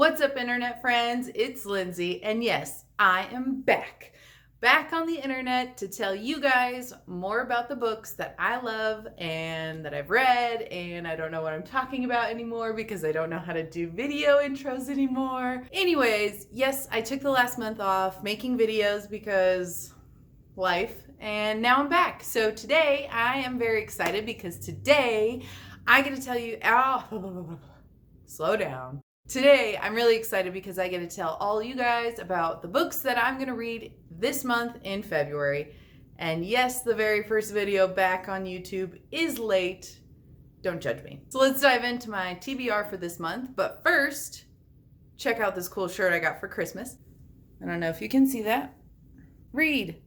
What's up, internet friends? It's Lindsay, and yes, I am back on the internet to tell you guys more about the books that I love and that I've read, and I don't know what I'm talking about anymore because I don't know how to do video intros anymore. Anyways, yes, I took the last month off making videos because life, and now I'm back. So today I am very excited because today I get to tell you, slow down. Today, I'm really excited because I get to tell all you guys about the books that I'm going to read this month in February. And yes, the very first video back on YouTube is late. Don't judge me. So let's dive into my TBR for this month. But first, check out this cool shirt I got for Christmas. I don't know if you can see that. Read,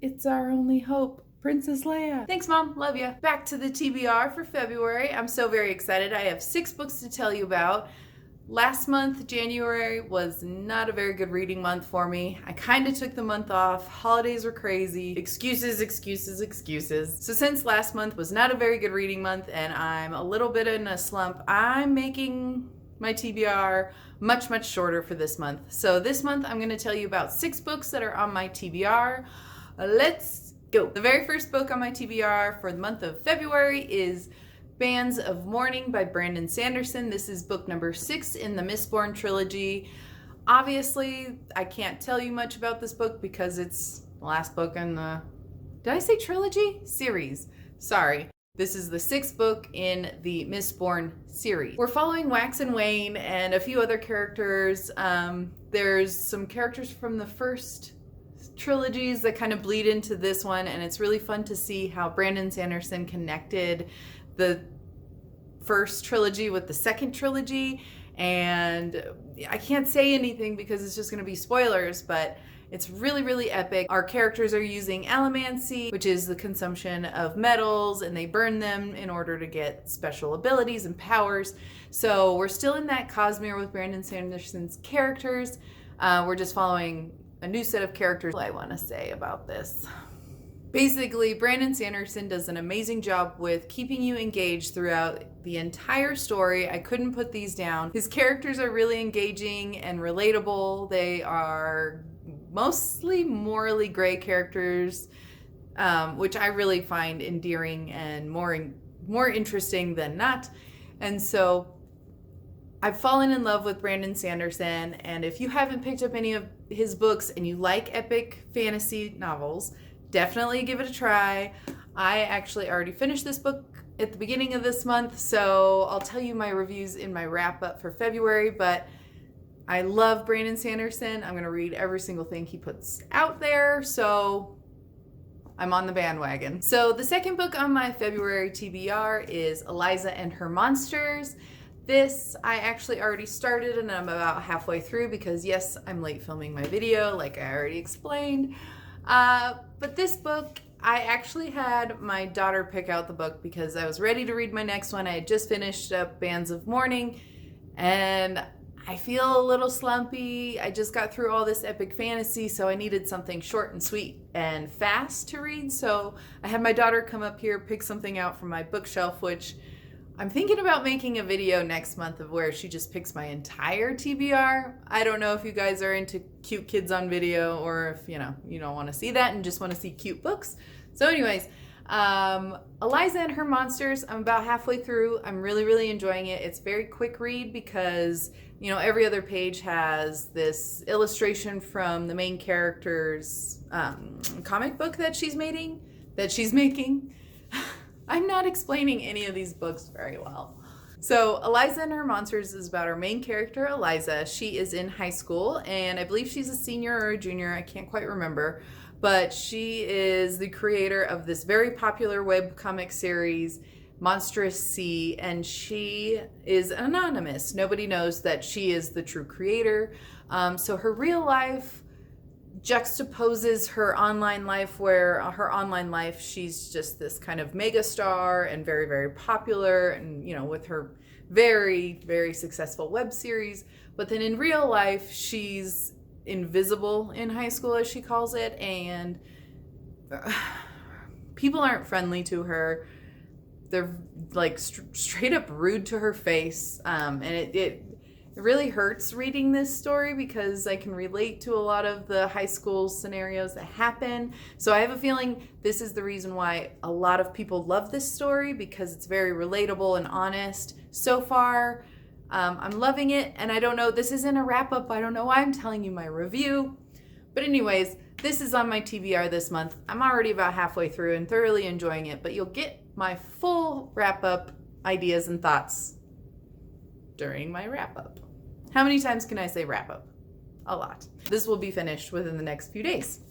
"It's our only hope, Princess Leia." Thanks, Mom. Love you. Back to the TBR for February. I'm so very excited. I have 6 books to tell you about. Last month, January, was not a very good reading month for me. I kind of took the month off. Holidays were crazy. Excuses. So since last month was not a very good reading month and I'm a little bit in a slump, I'm making my TBR much shorter for this month. So this month, I'm going to tell you about 6 books that are on my TBR. Let's go. The very first book on my TBR for the month of February is Bands of Mourning by Brandon Sanderson. This is book number 6 in the Mistborn trilogy. Obviously, I can't tell you much about this book because it's the last book in the... Did I say trilogy? Series. Sorry. This is the 6th book in the Mistborn series. We're following Wax and Wayne and a few other characters. There's some characters from the first trilogies that kind of bleed into this one, and it's really fun to see how Brandon Sanderson connected the first trilogy with the second trilogy. And I can't say anything because it's just going to be spoilers, but it's really epic. Our characters are using allomancy, which is the consumption of metals, and they burn them in order to get special abilities and powers. So we're still in that Cosmere with Brandon Sanderson's characters. We're just following a new set of characters. What I want to say about this. Basically, Brandon Sanderson does an amazing job with keeping you engaged throughout the entire story. I couldn't put these down. His characters are really engaging and relatable. They are mostly morally gray characters, which I really find endearing and more interesting than not. And so I've fallen in love with Brandon Sanderson, and if you haven't picked up any of his books and you like epic fantasy novels, definitely give it a try. I actually already finished this book at the beginning of this month, so I'll tell you my reviews in my wrap up for February, but I love Brandon Sanderson. I'm going to read every single thing he puts out there, so I'm on the bandwagon. So the second book on my February TBR is Eliza and Her Monsters. This I actually already started and I'm about halfway through because yes, I'm late filming my video like I already explained. But this book, I actually had my daughter pick out the book because I was ready to read my next one. I had just finished up Bands of Mourning and I feel a little slumpy. I just got through all this epic fantasy, so I needed something short and sweet and fast to read. So I had my daughter come up here, pick something out from my bookshelf, which I'm thinking about making a video next month of where she just picks my entire TBR. I don't know if you guys are into cute kids on video or if, you don't want to see that and just want to see cute books. So anyways, Eliza and Her Monsters, I'm about halfway through. I'm really enjoying it. It's a very quick read because, every other page has this illustration from the main character's comic book that she's making. I'm not explaining any of these books very well. So Eliza and Her Monsters is about our main character, Eliza. She is in high school, and I believe she's a senior or a junior. I can't quite remember. But she is the creator of this very popular webcomic series, Monstrous Sea, and she is anonymous. Nobody knows that she is the true creator. So her real life juxtaposes her online life, where her online life she's just this kind of mega star and very popular, and with her very successful web series. But then in real life she's invisible in high school, as she calls it, and people aren't friendly to her. They're like straight up rude to her face, and it It really hurts reading this story because I can relate to a lot of the high school scenarios that happen. So I have a feeling this is the reason why a lot of people love this story, because it's very relatable and honest. So far, I'm loving it. And I don't know, this isn't a wrap up. I don't know why I'm telling you my review. But anyways, this is on my TBR this month. I'm already about halfway through and thoroughly enjoying it, but you'll get my full wrap up ideas and thoughts during my wrap up. How many times can I say wrap up? A lot. This will be finished within the next few days.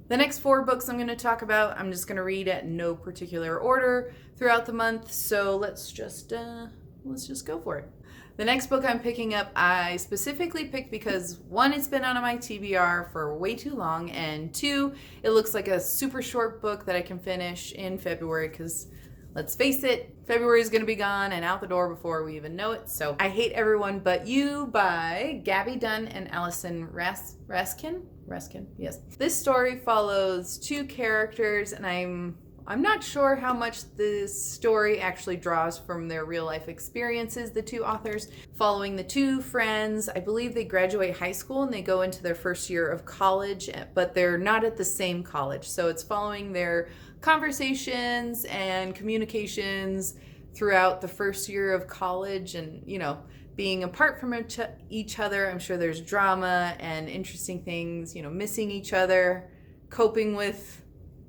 The next 4 books I'm going to talk about, I'm just going to read at no particular order throughout the month. So let's just go for it. The next book I'm picking up, I specifically picked because 1, it's been on my TBR for way too long, and 2, it looks like a super short book that I can finish in February because, let's face it, February is going to be gone and out the door before we even know it. So I Hate Everyone But You by Gaby, Dunn, and Allison Raskin. Raskin, yes. This story follows 2 characters, and I'm not sure how much this story actually draws from their real life experiences, the 2 authors, following the 2 friends. I believe they graduate high school and they go into their first year of college, but they're not at the same college. So it's following their conversations and communications throughout the first year of college, and, you know, being apart from each other. I'm sure there's drama and interesting things, you know, missing each other, coping with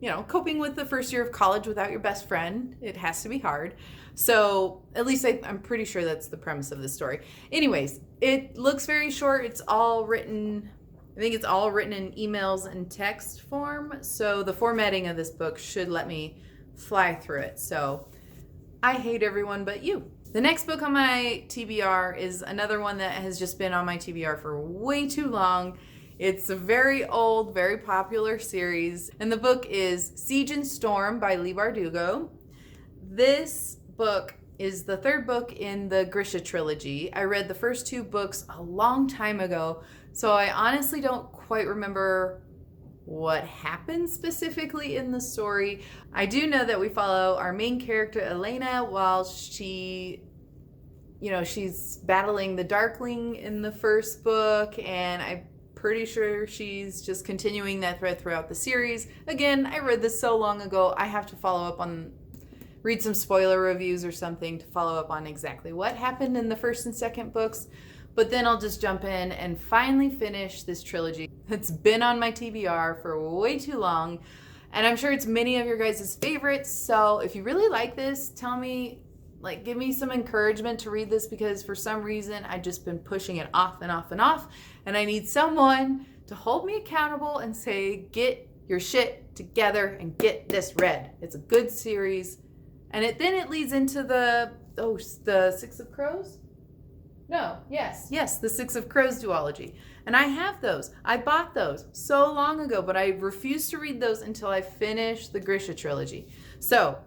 the first year of college without your best friend. It has to be hard. So at least I'm pretty sure that's the premise of this story. Anyways, it looks very short. It's all written, I think it's all written in emails and text form. So the formatting of this book should let me fly through it. So I Hate Everyone But You. The next book on my TBR is another one that has just been on my TBR for way too long. It's a very old, very popular series, and the book is Siege and Storm by Leigh Bardugo. This book is the 3rd book in the Grisha trilogy. I read the first 2 books a long time ago, so I honestly don't quite remember what happened specifically in the story. I do know that we follow our main character, Elena, while she's battling the Darkling in the first book, and I'm pretty sure she's just continuing that thread throughout the series. Again, I read this so long ago, I have to read some spoiler reviews or something to follow up on exactly what happened in the first and second books. But then I'll just jump in and finally finish this trilogy. It's been on my TBR for way too long, and I'm sure it's many of your guys' favorites. So if you really like this, tell me, give me some encouragement to read this, because for some reason I've just been pushing it off and off and off, and I need someone to hold me accountable and say, get your shit together and get this read. It's a good series. And then it leads into the 6 of Crows? No, yes, the 6 of Crows duology. And I have those. I bought those so long ago, but I refuse to read those until I finish the Grisha trilogy. So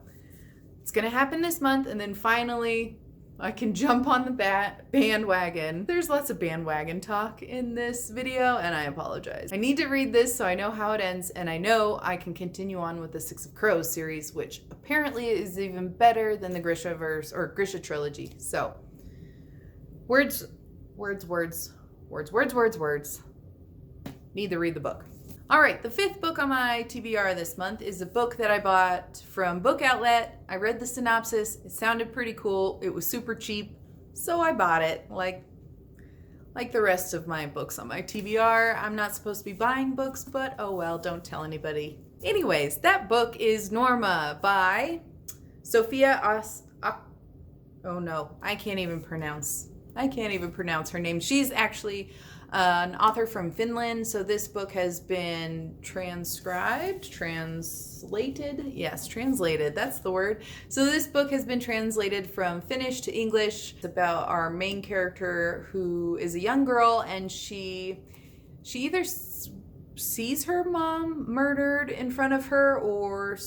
it's going to happen this month, and then finally I can jump on the bandwagon. There's lots of bandwagon talk in this video, and I apologize. I need to read this so I know how it ends, and I know I can continue on with the 6 of Crows series, which apparently is even better than the Grishaverse or Grisha trilogy. So words. Need to read the book. All right, the 5th book on my TBR this month is a book that I bought from Book Outlet. I read the synopsis. It sounded pretty cool. It was super cheap, so I bought it. Like the rest of my books on my TBR, I'm not supposed to be buying books, but oh well, don't tell anybody. Anyways, that book is Norma by Sofi. Oh no, I can't even pronounce her name. She's actually an author from Finland, so this book has been translated, that's the word. So this book has been translated from Finnish to English. It's about our main character, who is a young girl, and she either sees her mom murdered in front of her or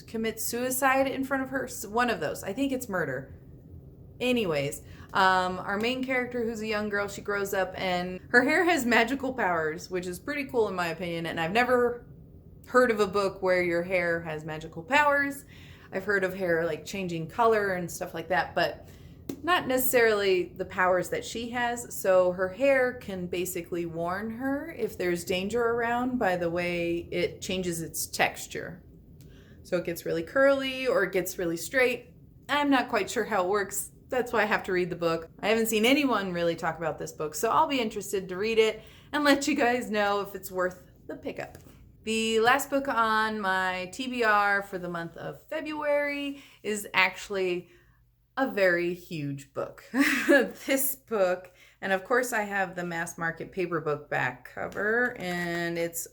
commits suicide in front of her. One of those. I think it's murder. Anyways, our main character, who's a young girl, she grows up and her hair has magical powers, which is pretty cool in my opinion. And I've never heard of a book where your hair has magical powers. I've heard of hair like changing color and stuff like that, but not necessarily the powers that she has, so her hair can basically warn her if there's danger around by the way it changes its texture. So it gets really curly or it gets really straight. I'm not quite sure how it works. That's why I have to read the book. I haven't seen anyone really talk about this book, so I'll be interested to read it and let you guys know if it's worth the pickup. The last book on my TBR for the month of February is actually a very huge book. This book, and of course I have the mass market paper book back cover, and it's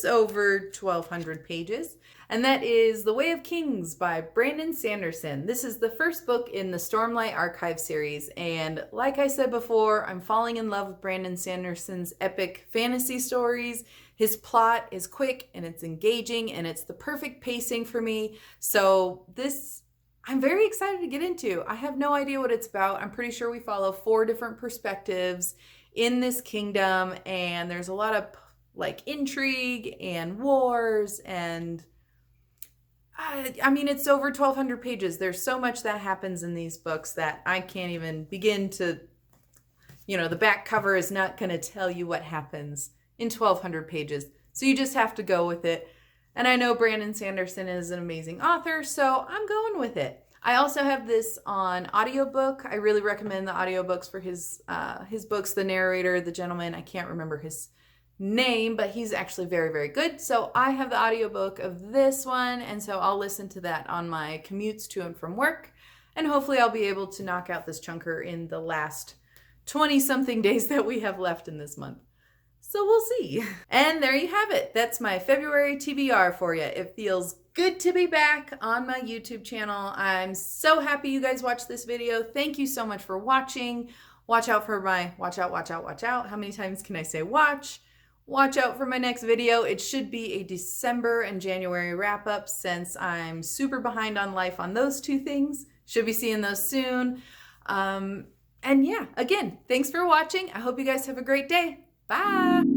over 1,200 pages, and that is The Way of Kings by Brandon Sanderson. This is the first book in the Stormlight Archive series, and like I said before, I'm falling in love with Brandon Sanderson's epic fantasy stories. His plot is quick and it's engaging and it's the perfect pacing for me. So this, I'm very excited to get into. I have no idea what it's about. I'm pretty sure we follow 4 different perspectives in this kingdom, and there's a lot of like intrigue and wars, and I mean, it's over 1,200 pages. There's so much that happens in these books that I can't even begin to, the back cover is not going to tell you what happens in 1,200 pages. So you just have to go with it. And I know Brandon Sanderson is an amazing author, so I'm going with it. I also have this on audiobook. I really recommend the audiobooks for his books. The narrator, the gentleman, I can't remember his name, but he's actually very, very good. So I have the audiobook of this one, and so I'll listen to that on my commutes to and from work, and hopefully I'll be able to knock out this chunker in the last 20-something days that we have left in this month. So we'll see. And there you have it. That's my February TBR for you. It feels good to be back on my YouTube channel. I'm so happy you guys watched this video. Thank you so much for watching. Watch out for my, watch out. How many times can I say watch? Watch out for my next video. It should be a December and January wrap up since I'm super behind on life on those 2 things. Should be seeing those soon. And yeah, again, thanks for watching. I hope you guys have a great day. Bye.